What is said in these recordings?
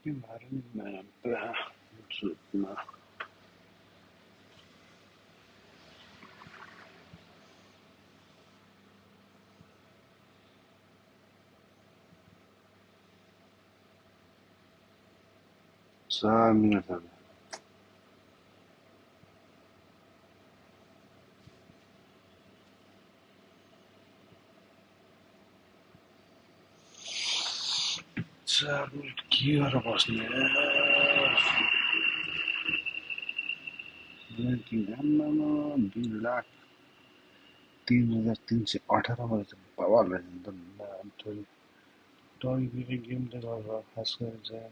Que maravilha, pra uma minha também. Sabe que hora você Ranking 2,0318 मा power toy game गर्दा खास गरेर चाहिँ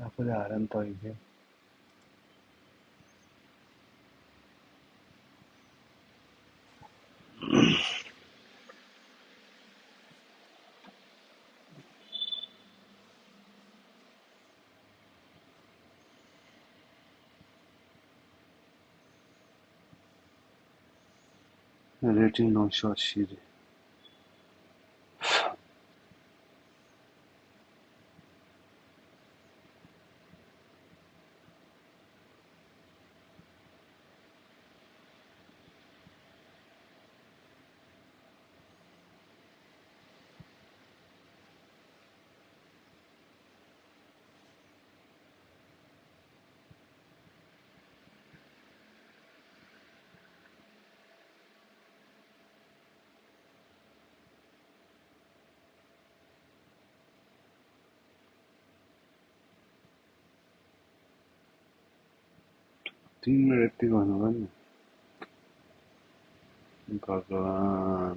आफूले हारे नि टॉय गेम रेटिङ 980 रे तिमीले यति गर्नुभयो नि भगवान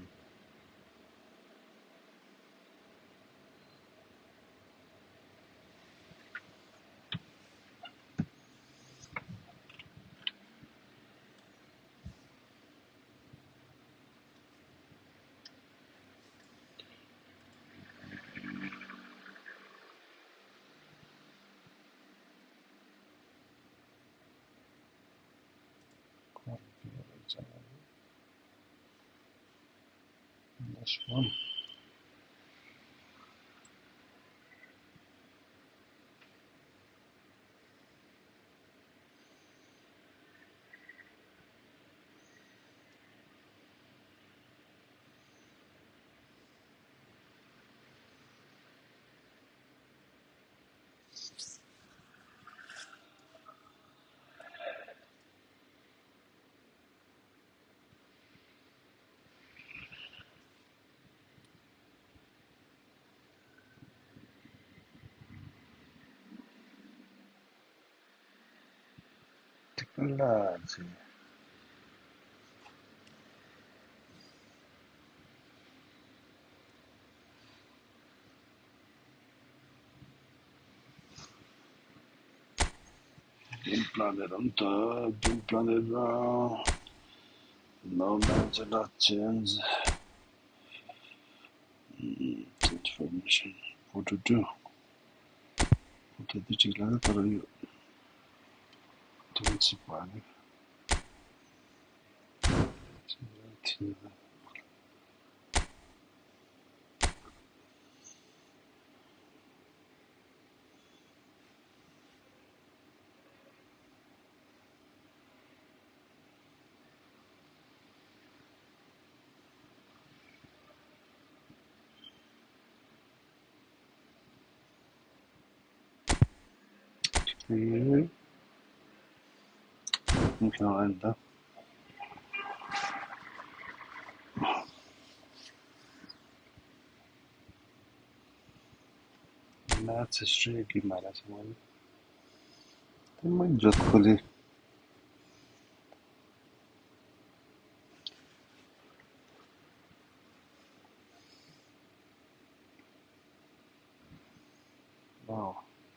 That's fun. Tikulazi. Game planner on top, game planner wrong. No manager not change. Information. What to do? What to do? Check like that. You don't see why. Okay. Okay, I'll end that. Maths history की मारा समाज तो मैं जत खोले नौ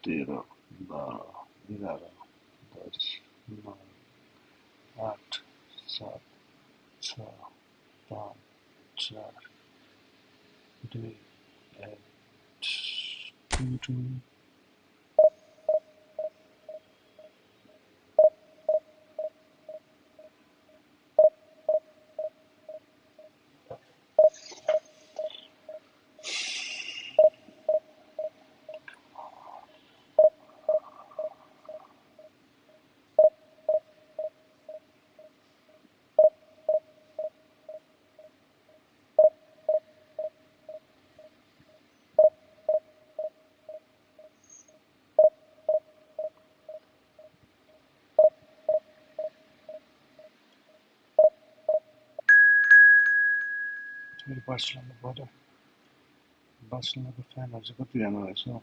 13 12 11 10 9 8 7 6 5 4 3 1 2 मेरो बार्सिलोनाको फ्यानहरू चाहिँ कतिजना रहेछ हौ?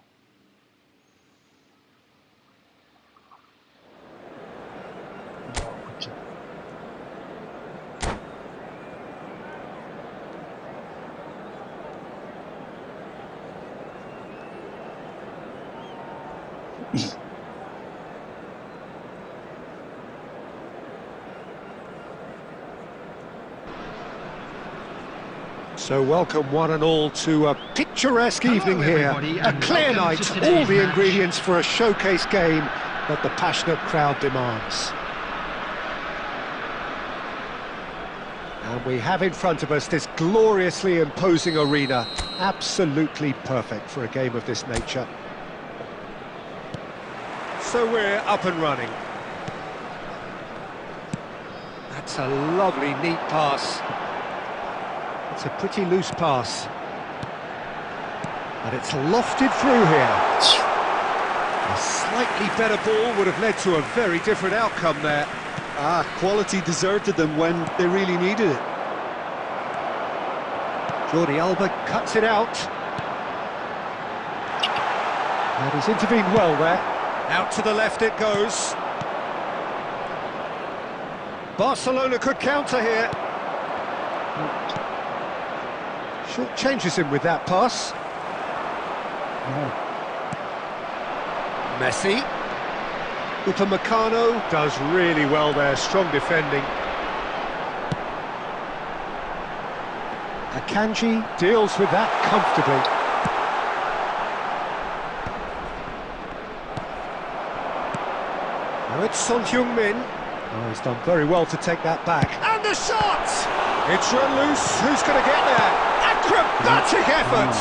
So welcome one and all to a picturesque evening here, a clear night, all the ingredients for a showcase game that the passionate crowd demands. And we have in front of us this gloriously imposing arena, absolutely perfect for a game of this nature. So we're up and running. That's a lovely, neat pass. It's a pretty loose pass. And it's lofted through here. A slightly better ball would have led to a very different outcome there. Quality deserted them when they really needed it. Jordi Alba cuts it out. And he's intervened well there. Out to the left it goes. Barcelona could counter here. Short changes him with that pass. Messi. Upamecano does really well there, strong defending. Akanji deals with that comfortably. Now it's Son Heung-min. Oh, he's done very well to take that back. And the shot! It's run loose. Who's going to get there? Acrobatic effort!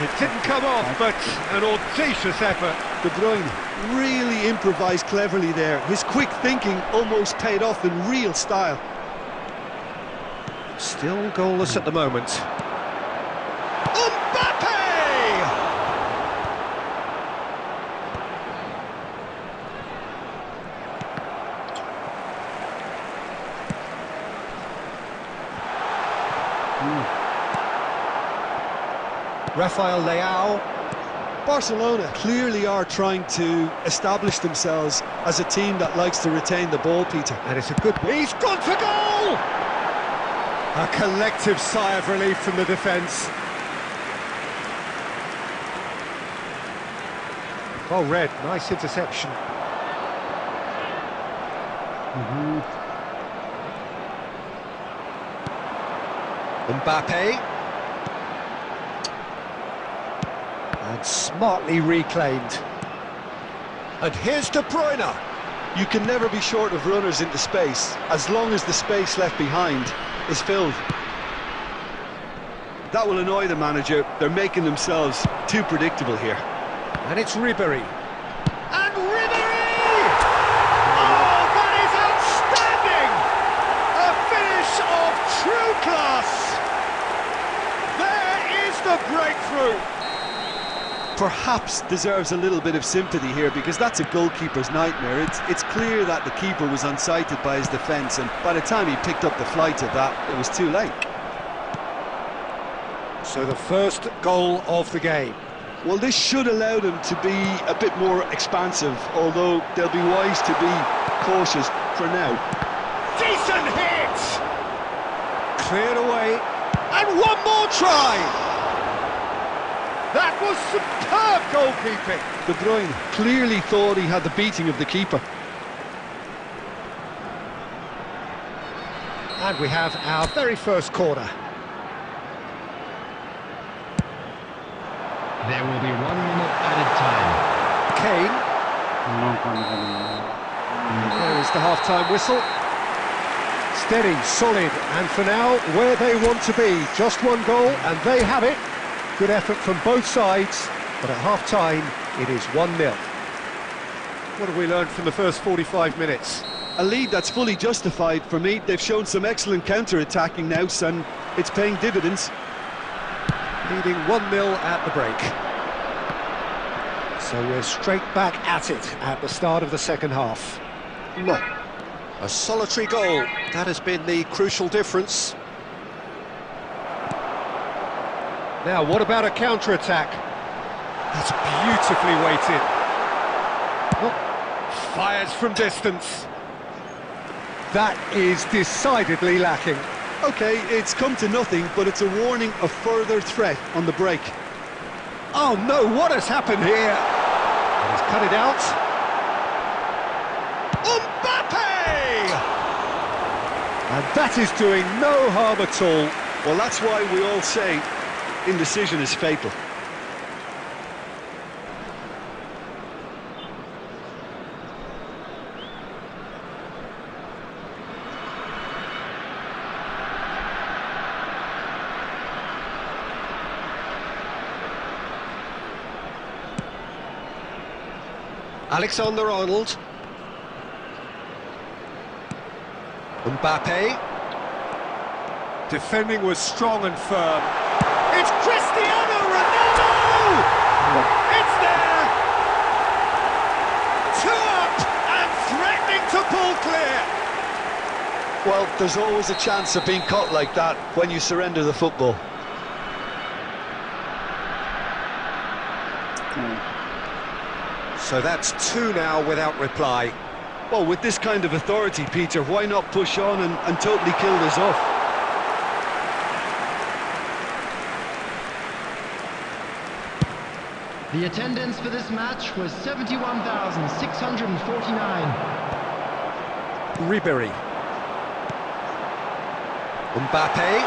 It didn't come off, but an audacious effort. De Bruyne really improvised cleverly there. His quick thinking almost paid off in real style. Still goalless at the moment. Mbappe! Rafael Leao. Barcelona clearly are trying to establish themselves as a team that likes to retain the ball, Peter. And it's a good... He's gone for goal! A collective sigh of relief from the defence. Oh, Red, nice interception. Mbappe. And smartly reclaimed. And here's De Bruyne. You can never be short of runners into space, as long as the space left behind is filled. That will annoy the manager. They're making themselves too predictable here. And it's Ribery. And Ribery! Oh, that is outstanding! A finish of true class! There is the breakthrough! Perhaps deserves a little bit of sympathy here, because that's a goalkeeper's nightmare. It's clear that the keeper was unsighted by his defence, and by the time he picked up the flight of that, it was too late. So the first goal of the game. Well, this should allow them to be a bit more expansive, although they'll be wise to be cautious for now. Decent hit! Cleared away, and one more try! That was superb goalkeeping. De Bruyne clearly thought he had the beating of the keeper. And we have our very first corner. There will be 1 minute added time. Kane. And there is the half-time whistle. Steady, solid, and for now, where they want to be. Just one goal, and they have it. Good effort from both sides, but at half-time, it is 1-0. What have we learned from the first 45 minutes? A lead that's fully justified for me. They've shown some excellent counter-attacking now, and it's paying dividends. Leading 1-0 at the break. So we're straight back at it at the start of the second half. A solitary goal, that has been the crucial difference. Now, what about a counter-attack? That's beautifully weighted. Oh, fires from distance. That is decidedly lacking. OK, it's come to nothing, but it's a warning of further threat on the break. Oh no, what has happened here? And he's cut it out. Mbappe! And that is doing no harm at all. Well, that's why we all say indecision is fatal. Alexander-Arnold. Mbappe. Defending was strong and firm. It's Cristiano Ronaldo! It's there! 2 up and threatening to pull clear. Well, there's always a chance of being caught like that when you surrender the football. So that's 2 now without reply. Well, with this kind of authority, Peter, why not push on and totally kill this off? The attendance for this match was 71,649. Ribery. Mbappe.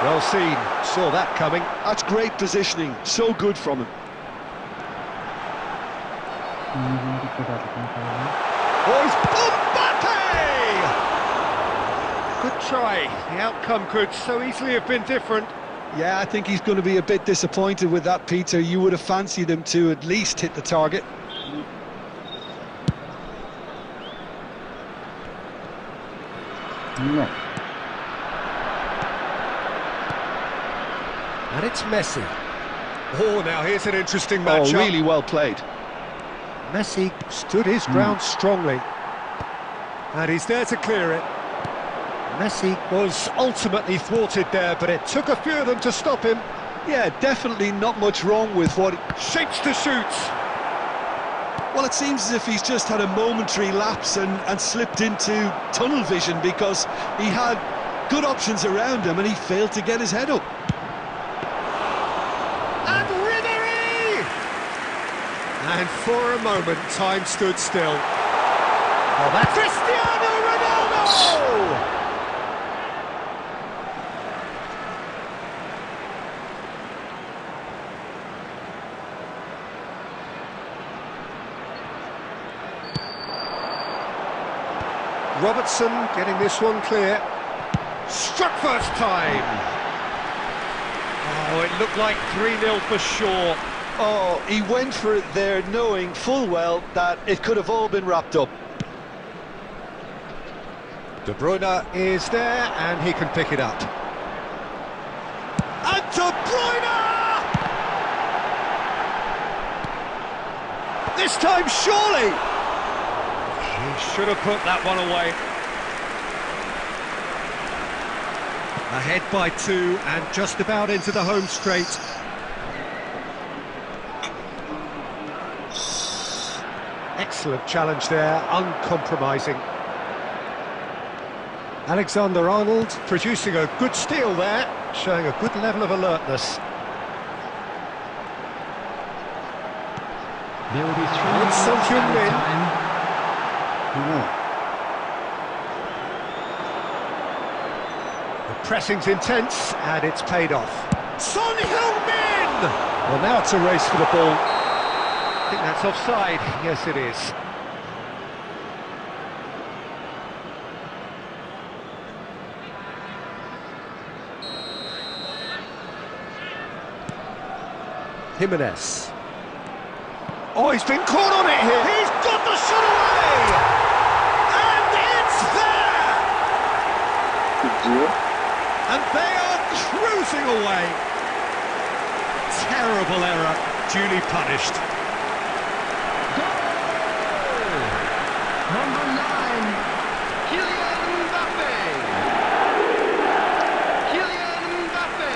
Well seen, saw that coming. That's great positioning, so good from him. Oh, Mbappe! Good try. The outcome could so easily have been different. Yeah, I think he's going to be a bit disappointed with that, Peter. You would have fancied him to at least hit the target. No. And it's Messi. Oh, now here's an interesting matchup. Oh, really well played. Messi stood his ground strongly. And he's there to clear it. Messi was ultimately thwarted there, but it took a few of them to stop him. Yeah, definitely not much wrong with what... Shapes to shoot. Well, it seems as if he's just had a momentary lapse and slipped into tunnel vision because he had good options around him and he failed to get his head up. And Ribery! And for a moment, time stood still. Oh, that's Cristiano Ronaldo! Robertson getting this one clear. Struck first time. Oh, it looked like 3-0 for sure. Oh, he went for it there knowing full well that it could have all been wrapped up. De Bruyne is there and he can pick it up. And De Bruyne! This time surely! He should have put that one away. Ahead by 2 and just about into the home straight. Excellent challenge there, uncompromising. Alexander-Arnold producing a good steal there, showing a good level of alertness. There will be 3 It's minutes Alchu added in. time. The pressing's intense, and it's paid off. Son Heung-min! Well, now it's a race for the ball. I think that's offside. Yes, it is. Jimenez. Oh, he's been caught on it here. He's got the shot away! And it's there! Good deal. And they are cruising away. Terrible error, duly punished. Goal! Number 9, Kylian Mbappe. Kylian Mbappe.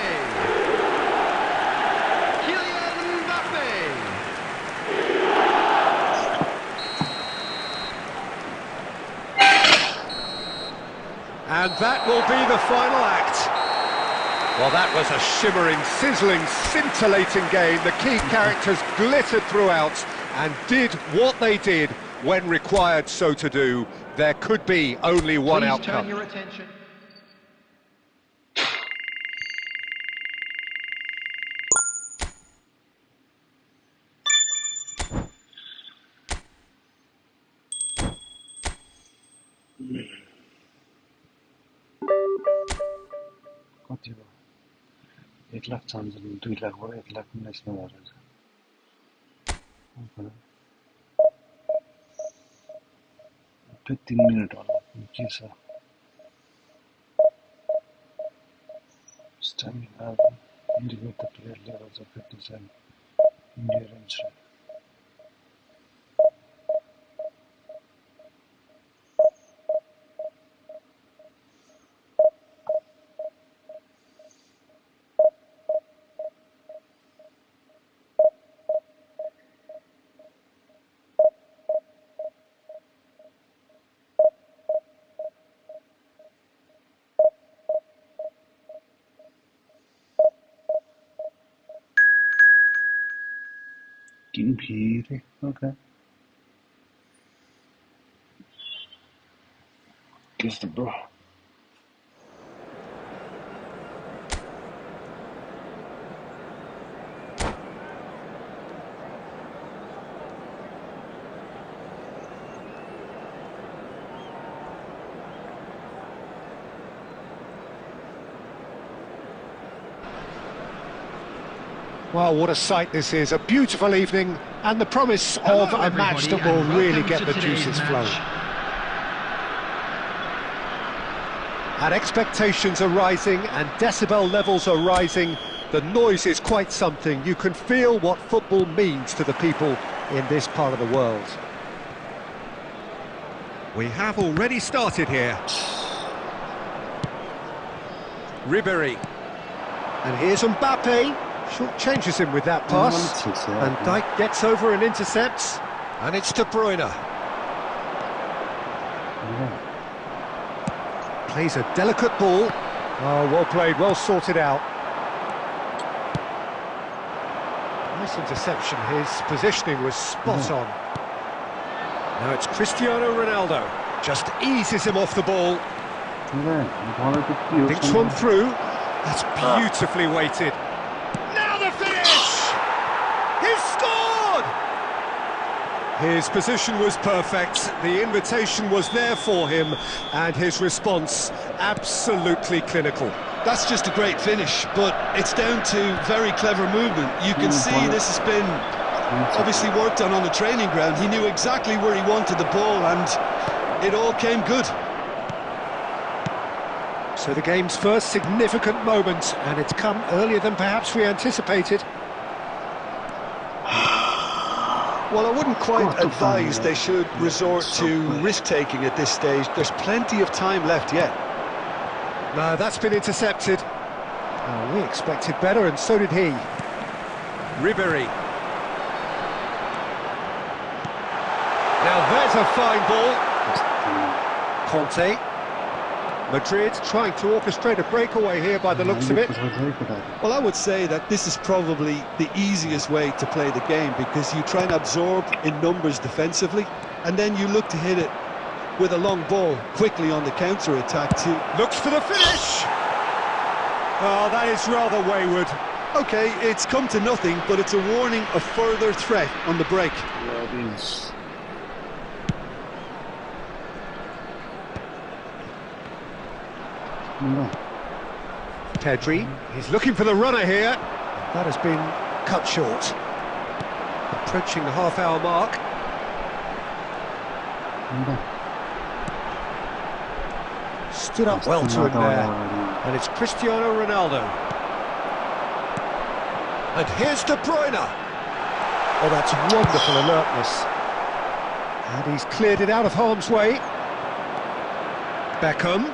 And that will be the final act. Well, that was a shimmering, sizzling, scintillating game. The key characters glittered throughout and did what they did when required so to do. There could be only one Please outcome. turn your attention. कति हो 1 लाख चाहन्छन् 2 लाखबाट 1,19,000 रहेछ फेरि 3 minute होला के छ stamina indicate the player levels of fitness end endurance King Peter, okay. Kiss the bro. Well, what a sight this is. A beautiful evening and the promise of a match that will really get the juices flowing. And expectations are rising and decibel levels are rising. The noise is quite something. You can feel what football means to the people in this part of the world. We have already started here. Ribery. And here's Mbappe. Short changes him with that pass. And Dijk gets over and intercepts. And it's De Bruyne. Plays a delicate ball. Oh, well played, well sorted out. Nice interception. His positioning was spot on. Now it's Cristiano Ronaldo. Just eases him off the ball. Thinks one through. That's beautifully weighted. Now the finish! He's scored! His position was perfect. The invitation was there for him. And his response absolutely clinical. That's just a great finish, but it's down to very clever movement. You can see this has been obviously worked on the training ground. He knew exactly where he wanted the ball and it all came good. So the game's first significant moment, and it's come earlier than perhaps we anticipated. Well, I wouldn't quite advise they should resort to risk-taking at this stage. There's plenty of time left yet. No, that's been intercepted. Oh, we expected better, and so did he. Ribery. Now there's a fine ball. Conte. Madrid trying to orchestrate a breakaway here by the looks of it. Well, I would say that this is probably the easiest way to play the game, because you try and absorb in numbers defensively, and then you look to hit it with a long ball quickly on the counter-attack too. Looks for the finish! Oh, that is rather wayward. OK, it's come to nothing, but it's a warning of further threat on the break. Yeah, it is. Pedri, he's looking for the runner here. That has been cut short. Approaching the half-hour mark. Stood up well to him there. And it's Cristiano Ronaldo. And here's De Bruyne. Oh, that's wonderful alertness. And he's cleared it out of harm's way. Beckham.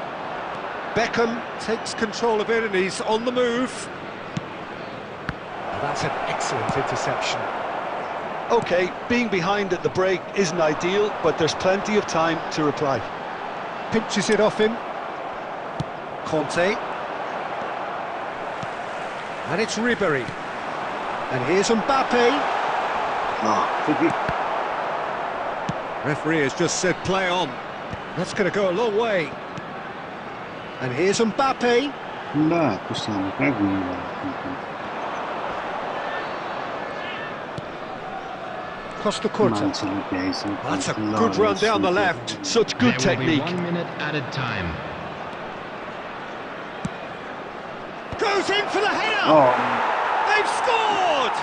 Beckham takes control of it and he's on the move. That's an excellent interception. OK, being behind at the break isn't ideal, but there's plenty of time to reply. Pinches it off him. Conte. And it's Ribery. And here's Mbappe. Referee has just said play on. That's going to go a long way. And here's Mbappe. لا quest'anno Costa Curta. That's a good run down the left. Such good technique. 1 minute added time. Goes in for the header! Oh, They've scored!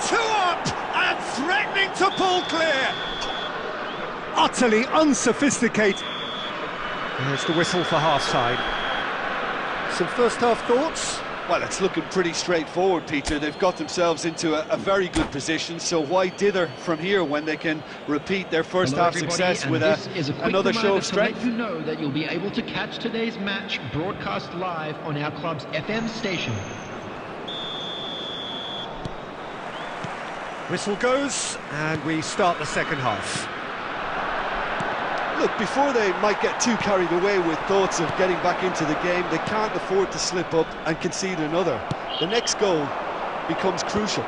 2 up and threatening to pull clear. Utterly unsophisticated. There's the whistle for half-time. Some first-half thoughts? Well, it's looking pretty straightforward, Peter. They've got themselves into a very good position, so why dither from here when they can repeat their first-half success with another show of strength? To let you know that you'll be able to catch today's match broadcast live on our club's FM station. Whistle goes, and we start the second half. Look, before they might get too carried away with thoughts of getting back into the game, they can't afford to slip up and concede another. The next goal becomes crucial.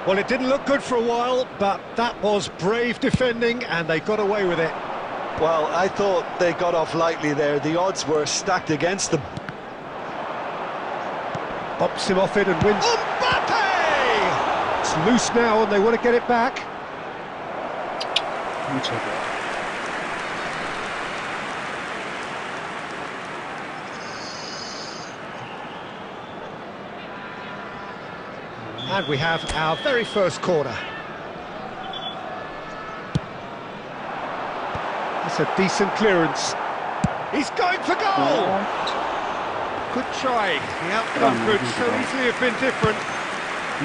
Well, it didn't look good for a while, but that was brave defending, and they got away with it. Well, I thought they got off lightly there. The odds were stacked against them. Bops him off it and wins. Mbappe! It's loose now, and they want to get it back. And we have our very first corner. That's a decent clearance. He's going for goal! Good try. The outcome could so easily have been different.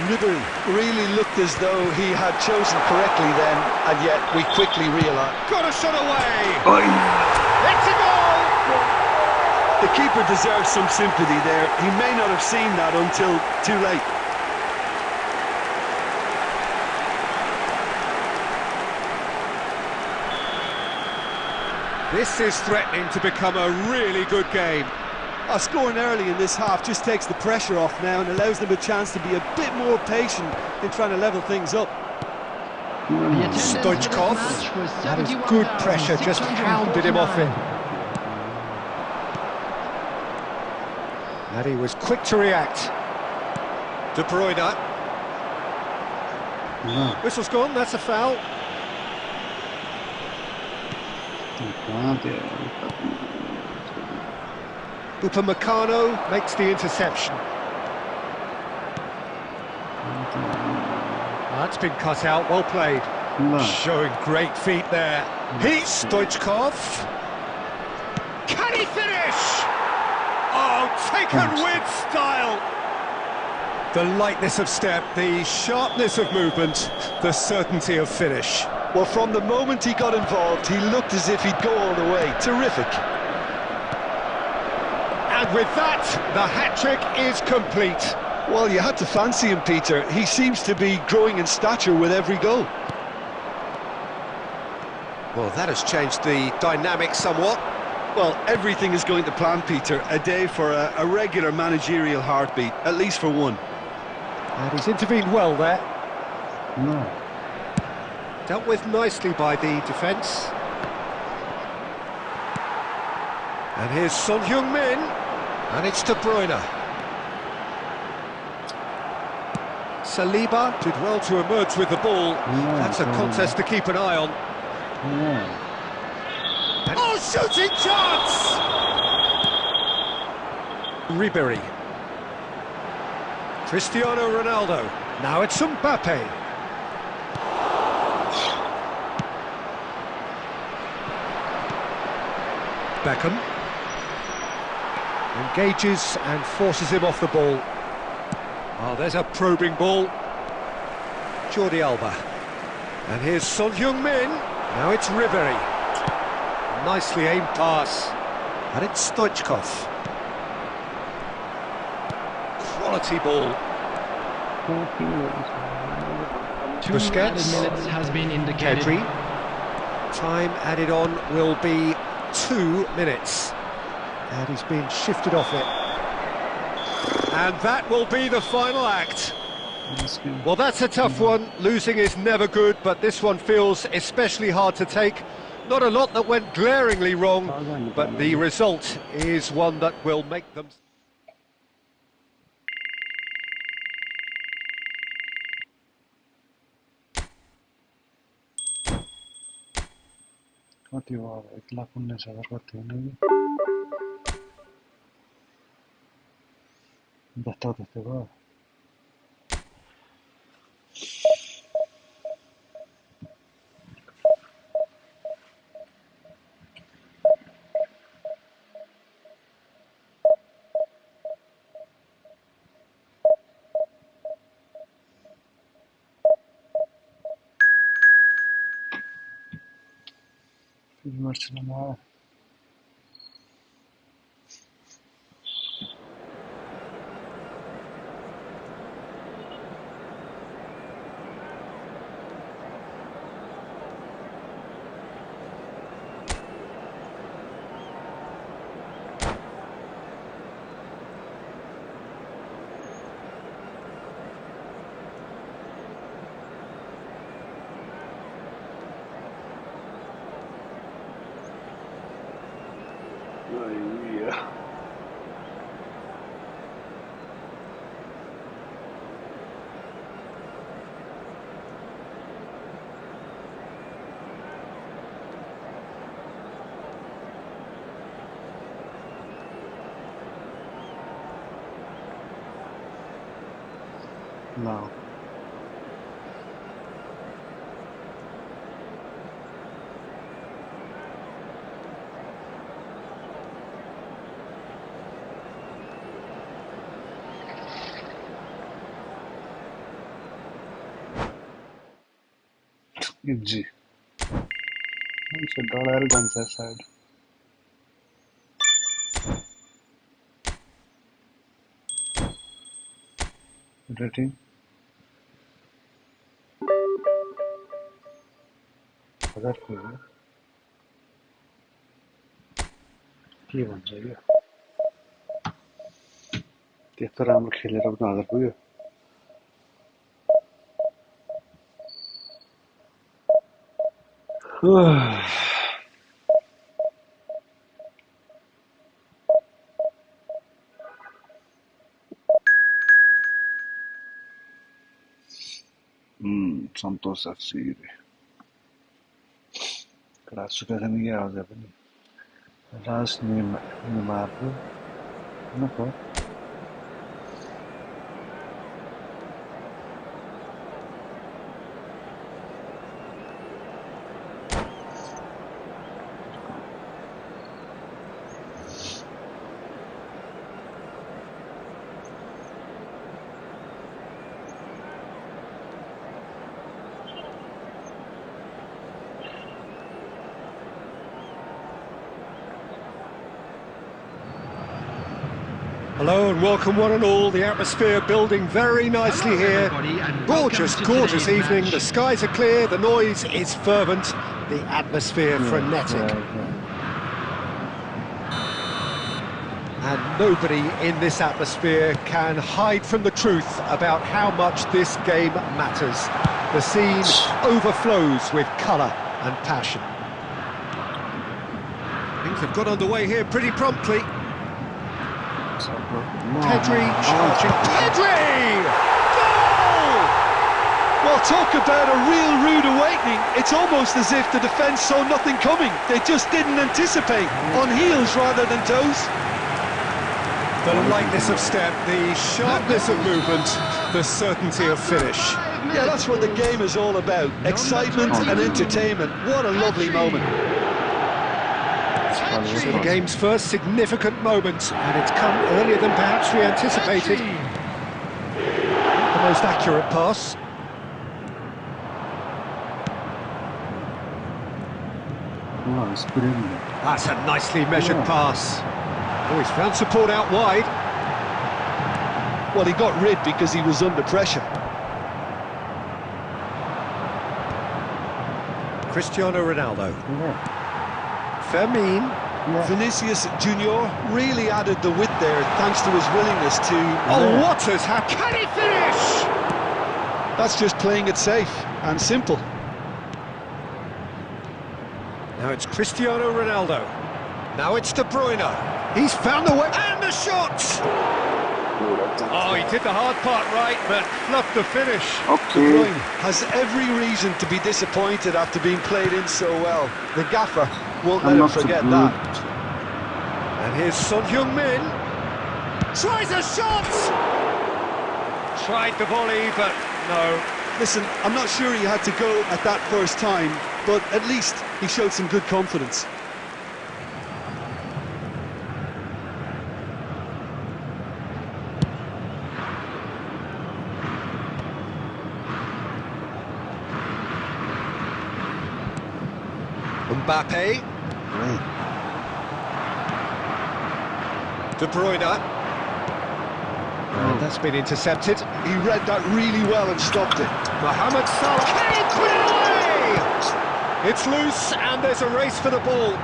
Ludo really looked as though he had chosen correctly then, and yet we quickly realised. Got a shot away! It's a goal! The keeper deserves some sympathy there. He may not have seen that until too late. This is threatening to become a really good game. Scoring early in this half just takes the pressure off now and allows them a chance to be a bit more patient in trying to level things up. Stoichkov, that is good pressure, just hounded him off it. And he was quick to react. De Bruyne. Whistle's gone, that's a foul. Upamecano makes the interception. That's been cut out, well played. Showing great feet there. He's Stoichkov. Can he finish? Oh, taken with style. The lightness of step, the sharpness of movement, the certainty of finish. Well, from the moment he got involved, he looked as if he'd go all the way. Terrific. And with that, the hat-trick is complete. Well, you had to fancy him, Peter. He seems to be growing in stature with every goal. Well, that has changed the dynamic somewhat. Well, everything is going to plan, Peter. A day for a regular managerial heartbeat, at least for one. And he's intervened well there. Dealt with nicely by the defence. And here's Son Heung-min. And it's De Bruyne. Saliba did well to emerge with the ball. That's a contest to keep an eye on. And oh, shooting chance! Ribery. Cristiano Ronaldo. Now it's Mbappe. Beckham. Engages and forces him off the ball. Oh, there's a probing ball. Jordi Alba. And here's Son Heung-min. Now it's Ribery. Nicely aimed pass. And it's Stoichkov. Quality ball. 2 Busquets. added minutes has been indicated. Pedri. Time added on will be 2 minutes. And he's been shifted off it. And that will be the final act. Well, that's a tough one. Losing is never good, but this one feels especially hard to take. Not a lot that went glaringly wrong, but the result is one that will make them... कति हो अब 1,19,000 कति हो नि दस्ता दस्ता भयो Marcelama. Yeah. No. G. It's a dollar on that side. Rating. हजार को है के भन्छ यो त्यस्तो राम्रो खेलेर पनि हजार पुग्यो सन्तोष आसिरे सुकाछन् कि आउँछ पनि राज निमार्को नको Hello and welcome one and all. The atmosphere building very nicely here. Gorgeous, gorgeous evening. The skies are clear, the noise is fervent, the atmosphere frenetic. And nobody in this atmosphere can hide from the truth about how much this game matters. The scene overflows with colour and passion. Things have got underway here pretty promptly. Pedri charging. Pedri! Goal! Well, talk about a real rude awakening. It's almost as if the defence saw nothing coming. They just didn't anticipate. On heels rather than toes. The lightness of step, the sharpness of movement, the certainty of finish. Yeah, that's what the game is all about. Excitement and entertainment. What a lovely moment. So the game's first significant moment, and it's come earlier than perhaps we anticipated. The most accurate pass. That's a nicely measured pass. Oh, he's found support out wide. Well, he got rid because he was under pressure. Cristiano Ronaldo. Fermin. Vinicius Junior really added the width there thanks to his willingness to... Oh, what has happened? Can he finish? That's just playing it safe and simple. Now it's Cristiano Ronaldo. Now it's De Bruyne. He's found the way. And the shot! Oh, he did the hard part right, but fluffed the finish. De Bruyne has every reason to be disappointed after being played in so well. The gaffer won't let him forget that. And here's Son Heung-min. Tries a shot! Tried the volley, but no. Listen, I'm not sure he had to go at that first time, but at least he showed some good confidence. Mbappe. De Bruyne. And that's been intercepted. He read that really well and stopped it. Mohamed Salah. Can he put it away? It's loose and there's a race for the ball.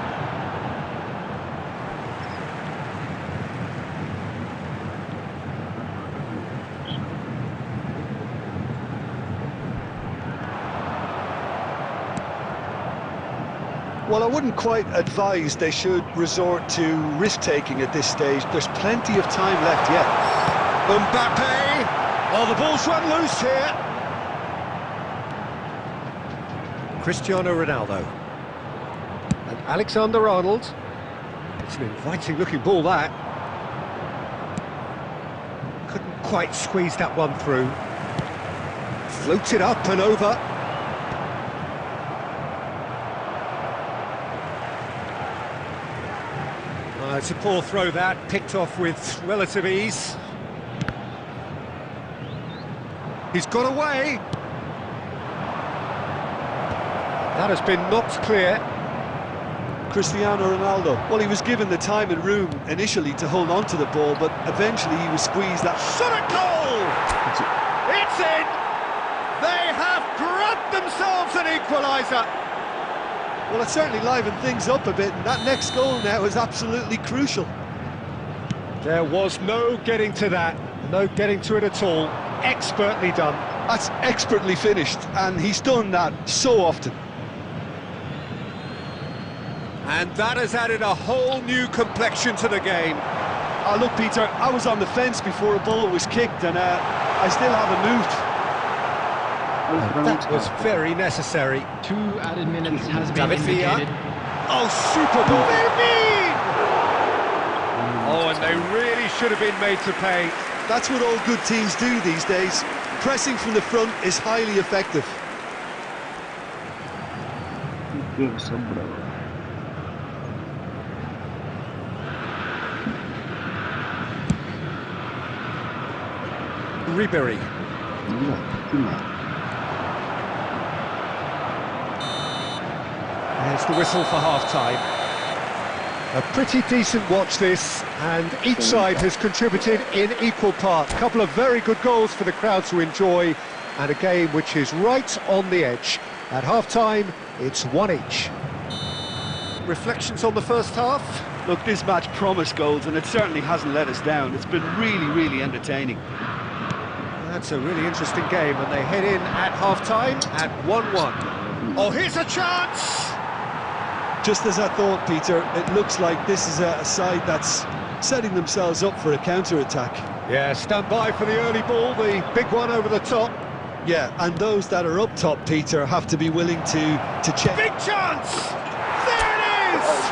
Well, I wouldn't quite advise they should resort to risk-taking at this stage. There's plenty of time left yet. Mbappe! Oh, the ball's run loose here. Cristiano Ronaldo. And Alexander-Arnold. It's an inviting-looking ball, that. Couldn't quite squeeze that one through. Floated up and over. It's a poor throw, that, picked off with relative ease. He's got away. That has been knocked clear. Cristiano Ronaldo, well, he was given the time and room initially to hold on to the ball, but eventually he was squeezed that... Shot at goal! It's in! They have grabbed themselves an equaliser! Well, it certainly livened things up a bit, and that next goal now is absolutely crucial. There was no getting to that, no getting to it at all. Expertly done. That's expertly finished, and he's done that so often. And that has added a whole new complexion to the game. Oh, look, Peter, I was on the fence before a ball was kicked, and I still haven't moved. That was very necessary. 2 added minutes has been indicated. Oh, super goal! Oh, and they really should have been made to pay. That's what all good teams do these days. Pressing from the front is highly effective. Ribery. There's the whistle for half-time. A pretty decent watch this, and each side has contributed in equal part. A couple of very good goals for the crowd to enjoy, and a game which is right on the edge. At half-time, it's 1 each. Reflections on the first half? Look, this match promised goals, and it certainly hasn't let us down. It's been really, really entertaining. That's a really interesting game, and they head in at half-time at 1-1. Oh, here's a chance! Just as I thought, Peter, it looks like this is a side that's setting themselves up for a counter-attack. Yeah, stand by for the early ball, the big one over the top. Yeah, and those that are up top, Peter, have to be willing to check. Big chance! There it is!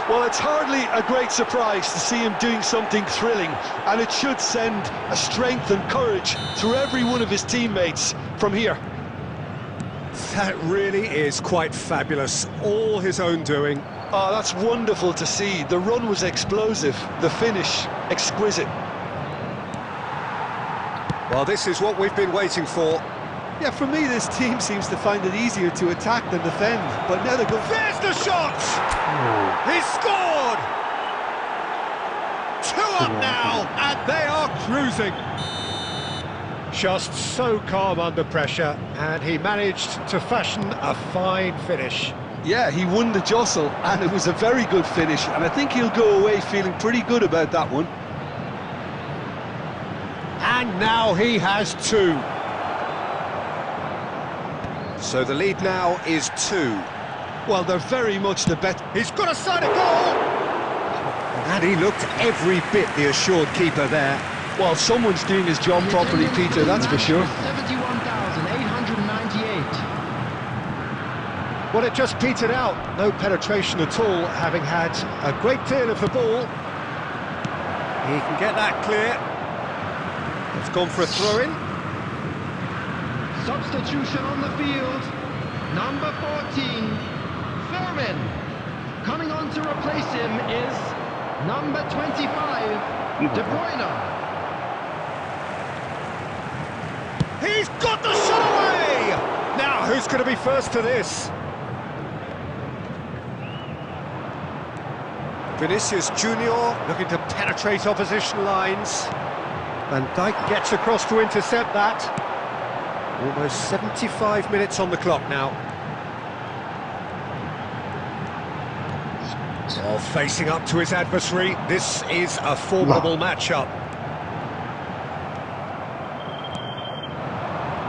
Well, it's hardly a great surprise to see him doing something thrilling, and it should send a strength and courage through every one of his teammates from here. That really is quite fabulous, all his own doing. Oh, that's wonderful to see. The run was explosive, the finish exquisite. Well, this is what we've been waiting for. Yeah, for me, this team seems to find it easier to attack than defend, but now they're going... There's the shot! He scored! 2 up now, and they are cruising. Just so calm under pressure, and he managed to fashion a fine finish. Yeah, he won the jostle, and it was a very good finish, and I think he'll go away feeling pretty good about that one. And now he has 2. So the lead now is 2. Well, they're very much the better. He's got a side of goal! And he looked every bit the assured keeper there. Well, someone's doing his job properly, Peter, that's for sure. 71,898. Well, it just petered out. No penetration at all, having had a great deal of the ball. He can get that clear. It's gone for a throw-in. Substitution on the field. Number 14, Furman. Coming on to replace him is number 25, De Bruyne. He's got the shot away! Now, who's going to be first to this? Vinicius Junior looking to penetrate opposition lines. Van Dijk gets across to intercept that. Almost 75 minutes on the clock now. Well, facing up to his adversary, this is a formidable matchup.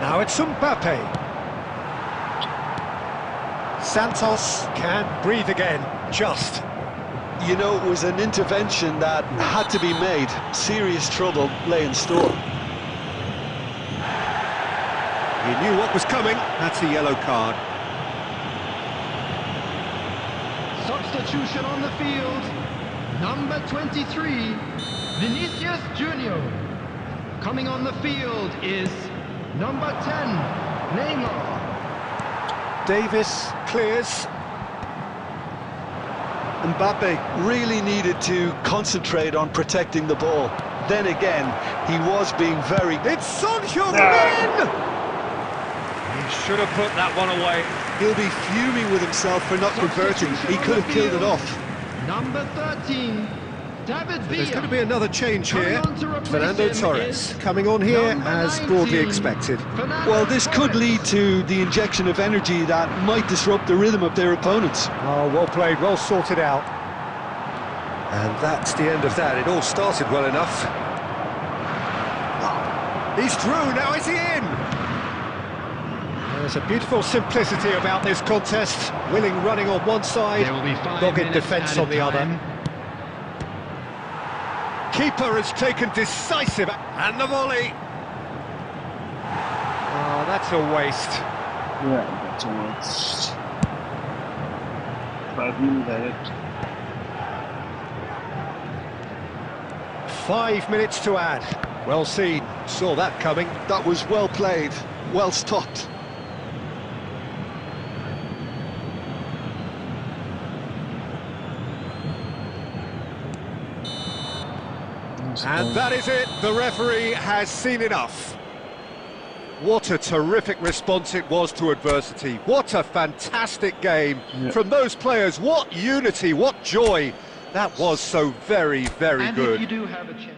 Now it's Mbappe. Santos can breathe again, just. You know, it was an intervention that had to be made. Serious trouble lay in store. He knew what was coming. That's a yellow card. Substitution on the field. Number 23, Vinicius Junior. Coming on the field is number 10, Neymar. Davis clears. Mbappe really needed to concentrate on protecting the ball. Then again, he was being very... It's Son Heung-min! He should have put that one away. He'll be fuming with himself for not converting. He could have killed it off. Number 13, David Villa. There's going to be another change here. Coming on to replace Fernando him Torres is coming on here number as broadly 19, expected. Fernando Well, this could Torres. lead to the injection of energy that might disrupt the rhythm of their opponents. Oh, well played, well sorted out. And that's the end of that. It all started well enough. He's through, now is he in? There's a beautiful simplicity about this contest. Willing running on one side, There will be 5 dogged minutes defence added on the time. other. Keeper has taken decisive, and the volley. Oh, that's a waste. Yeah, that's a waste. 5 minutes added. 5 minutes to add. Well seen, saw that coming. That was well played, well stopped. And that is it, the referee has seen enough. What a terrific response it was to adversity. What a fantastic game from those players. What unity, what joy. That was so very, very And good. if you do have a chance.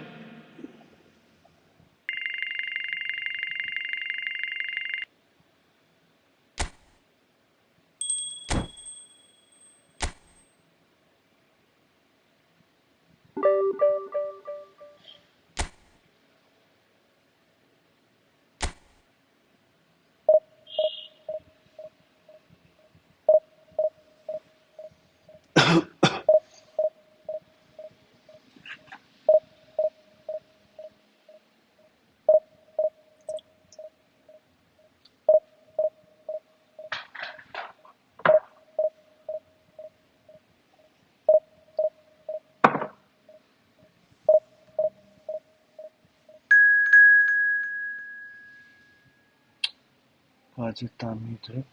Pode estar muito.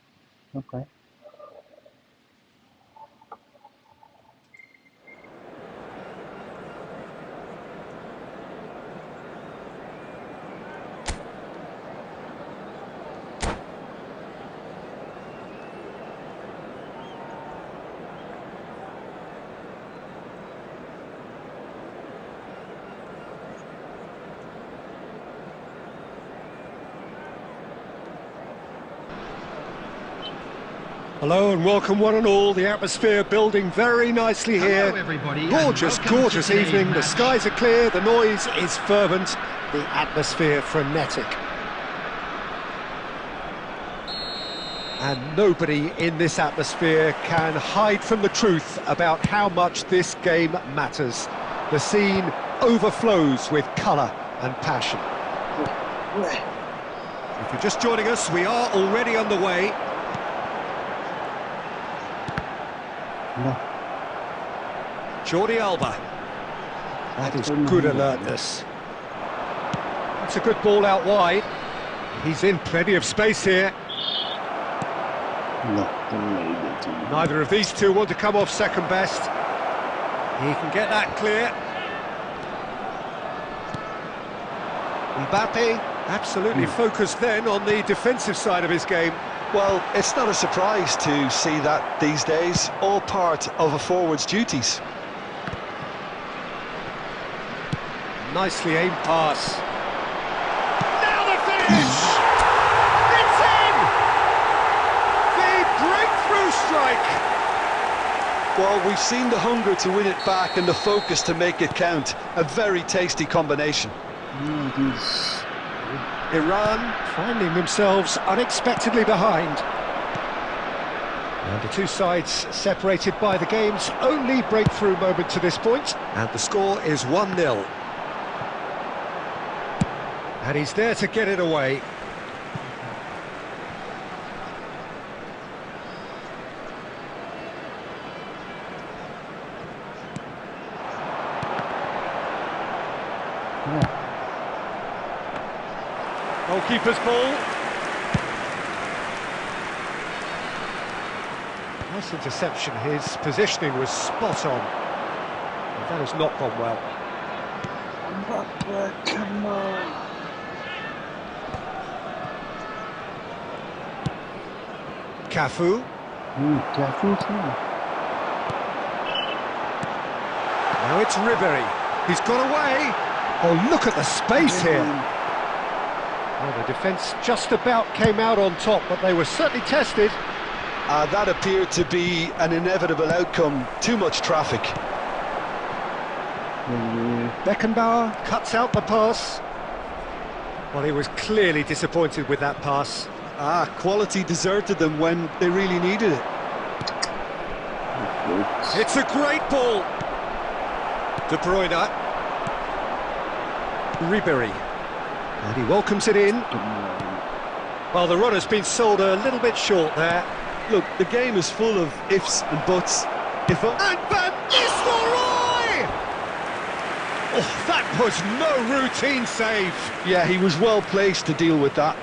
Ok. Hello and welcome one and all. The atmosphere building very nicely here. Hello, everybody, Gorgeous, and welcome to gorgeous today's evening. The match. skies are clear, the noise is fervent, the atmosphere frenetic. And nobody in this atmosphere can hide from the truth about how much this game matters. The scene overflows with colour and passion. If you're just joining us, we are already underway. Jordi Alba. That is good alertness. That's a good ball out wide. He's in plenty of space here. Neither of these two want to come off second best. He can get that clear. Mbappe absolutely focused then on the defensive side of his game. Well, it's not a surprise to see that these days, all part of a forward's duties. Nicely aimed pass. Now the finish! It's in! The breakthrough strike! Well, we've seen the hunger to win it back and the focus to make it count. A very tasty combination. Iran finding themselves unexpectedly behind. And the two sides separated by the game's only breakthrough moment to this point. And the score is 1-0. And he's there to get it away. Goalkeeper's ball. Nice interception. His positioning was spot on. But that has not gone well. Come on. Cafu. Now it's Ribery. He's got away. Oh, look at the space here. Well, the defence just about came out on top, but they were certainly tested. That appeared to be an inevitable outcome. Too much traffic. Beckenbauer cuts out the pass. Well, he was clearly disappointed with that pass. Quality deserted them when they really needed it. It's a great ball. De Bruyne. Ribery. And he welcomes it in. Well, the run has been sold a little bit short there. Look, the game is full of ifs and buts. And Van Nistelrooy! Oh, that was no routine save. Yeah, he was well placed to deal with that.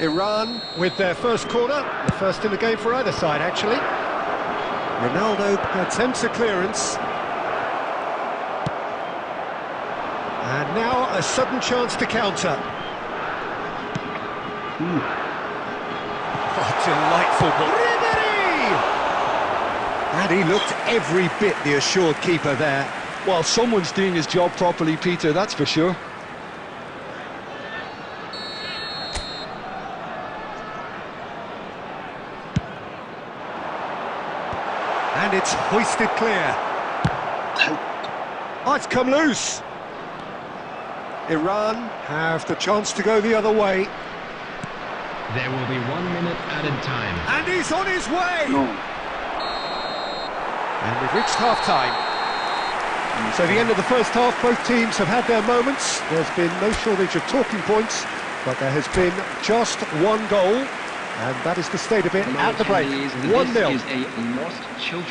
Iran with their first corner, the first in the game for either side, actually. Ronaldo attempts a clearance. And now a sudden chance to counter. Oh, delightful ball. Ribery! And he looked every bit the assured keeper there. Well, someone's doing his job properly, Peter, that's for sure. And it's hoisted clear. Oh, it's come loose. Iran have the chance to go the other way. There will be 1 minute added time. And he's on his way! No. And we've reached half-time. So the end of the first half, both teams have had their moments. There's been no shortage of talking points, but there has been just one goal, and that is the state of it at the break. 1-0.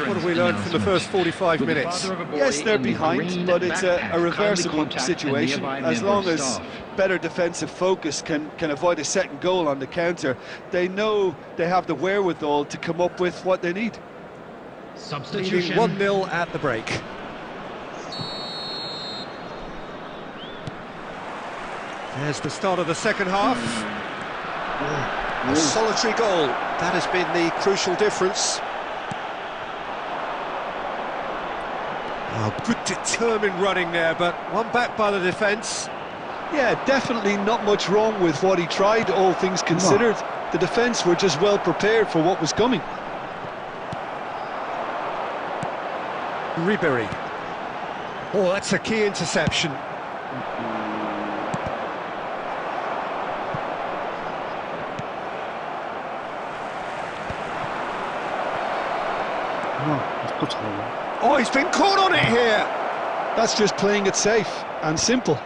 What have we learned from the first 45 minutes? Yes, they're behind, but it's a reversible situation. As long as better defensive focus can avoid a second goal on the counter, they know they have the wherewithal to come up with what they need. Substitution. 1-0 at the break. There's the start of the second half. A solitary goal. That has been the crucial difference. Oh, good determined running there, but one back by the defence. Yeah, definitely not much wrong with what he tried, all things considered. The defence were just well prepared for what was coming. Ribery. Oh, that's a key interception. Oh, he's been caught on it here. That's just playing it safe and simple.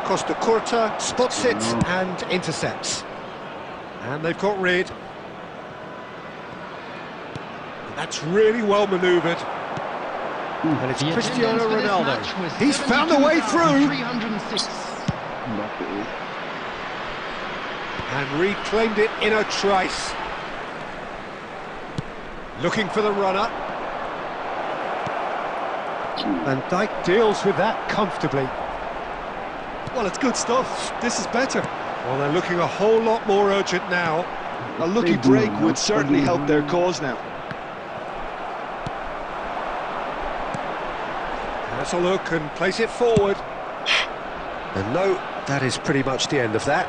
Costa Curta spots it and intercepts. And they've got rid. And that's really well manoeuvred. And it's The Cristiano attendance for this Ronaldo. match was He's found a way through. 72,306. And reclaimed it in a trice. Looking for the runner. Van Dijk deals with that comfortably. Well, it's good stuff. This is better. Well, they're looking a whole lot more urgent now. A lucky break would certainly help their cause now. Has a look and plays it forward. And no, that is pretty much the end of that.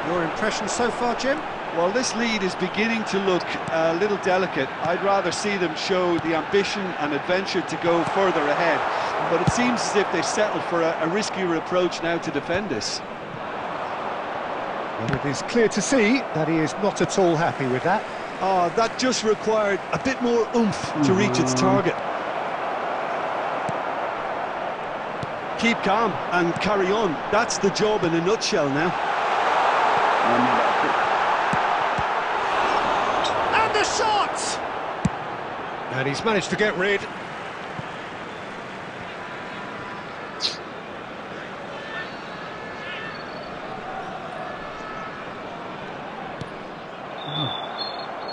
Your impression so far, Jim? Well, this lead is beginning to look a little delicate. I'd rather see them show the ambition and adventure to go further ahead. But it seems as if they've settled for a riskier approach now to defend this. Well, it is clear to see that he is not at all happy with that. Oh, that just required a bit more oomph to reach its target. Keep calm and carry on. That's the job in a nutshell now. And the shot! And he's managed to get rid.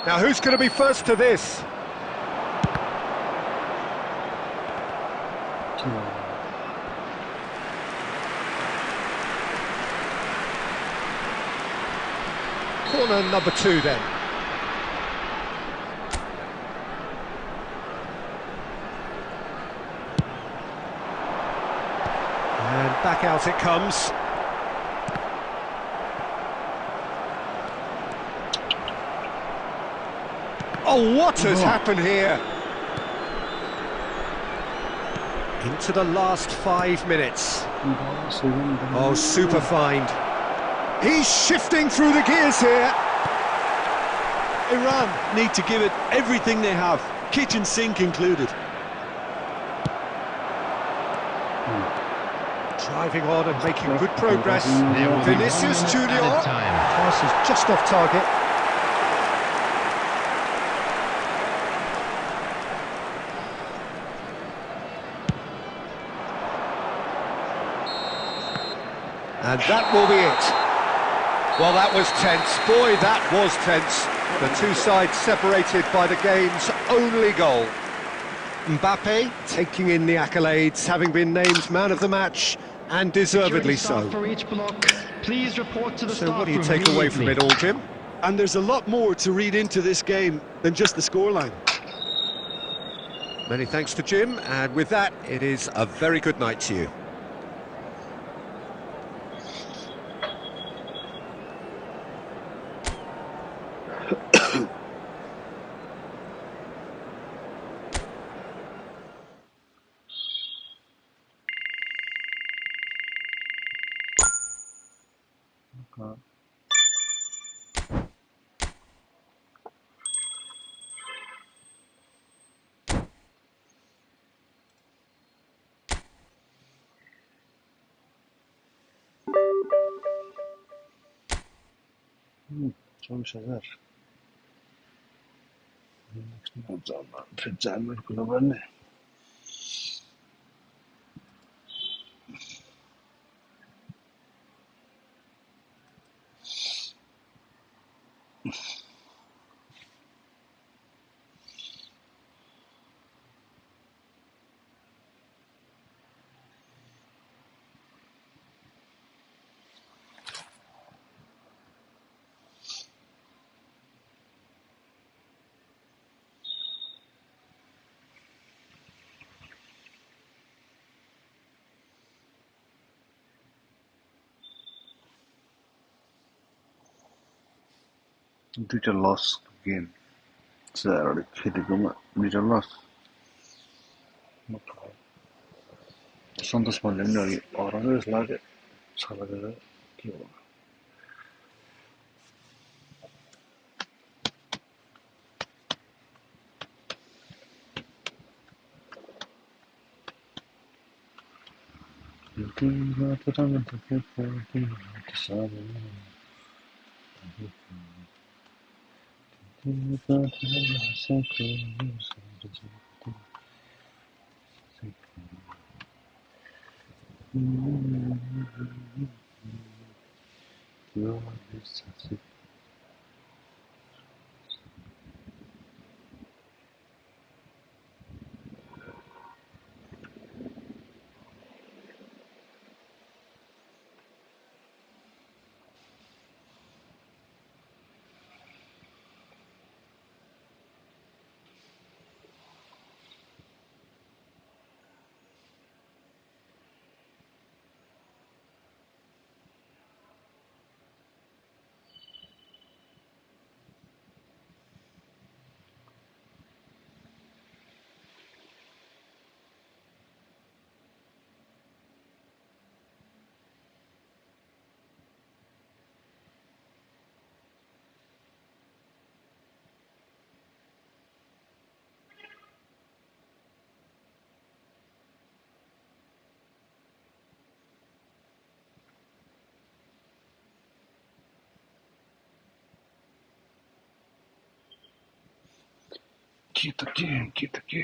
Now who's going to be first to this? Corner number 2 then. And back out it comes. Oh, what has happened here? Into the last 5 minutes. Oh, super find. He's shifting through the gears here. Iran need to give it everything they have, kitchen sink included. Driving on and making good progress. There will be Vinicius 1 Junior. minute added time. Pass is just off target. And that will be it. Well, that was tense. Boy, that was tense. The two sides separated by the game's only goal. Mbappe taking in the accolades, having been named man of the match, and deservedly Security so. staff for each block, please report to the So staff what do you room take away from immediately. it all, Jim? And there's a lot more to read into this game than just the scoreline. Many thanks to Jim, and with that, it is a very good night to you. Co mi się wiesz? Przecież kulowany. दुईटा लस game चारवटा खेलेकोमा दुईटा लस सन्तोष मल्लले पनि अघि हराउँछ जस्तो लाग्यो छला गरेर के हो के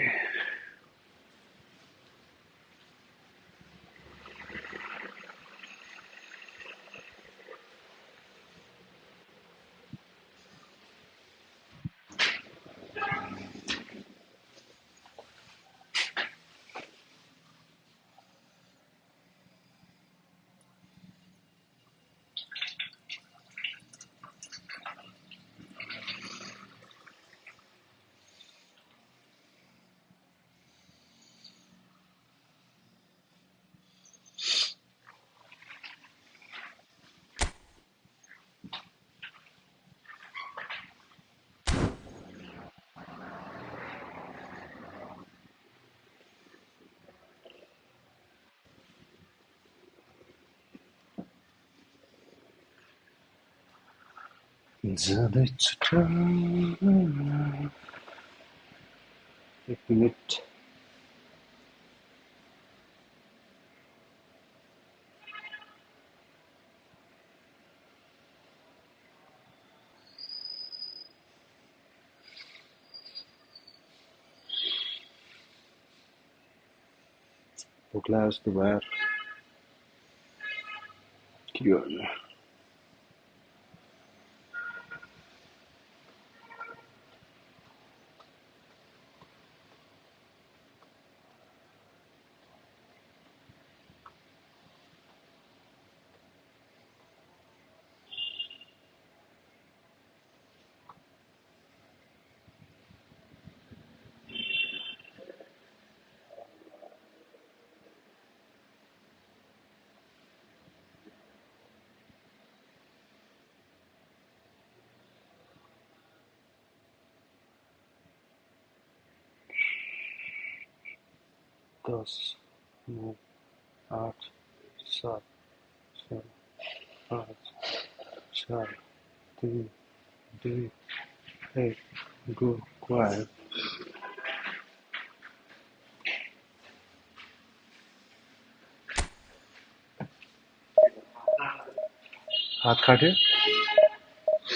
जाँदैछु टाढा एक मिनट भोक लाग्यो जस्तो भयो के गर्नु दस नौ आठ सात छ पाँच चार तीन दुई एक गो आयो हात काट्यो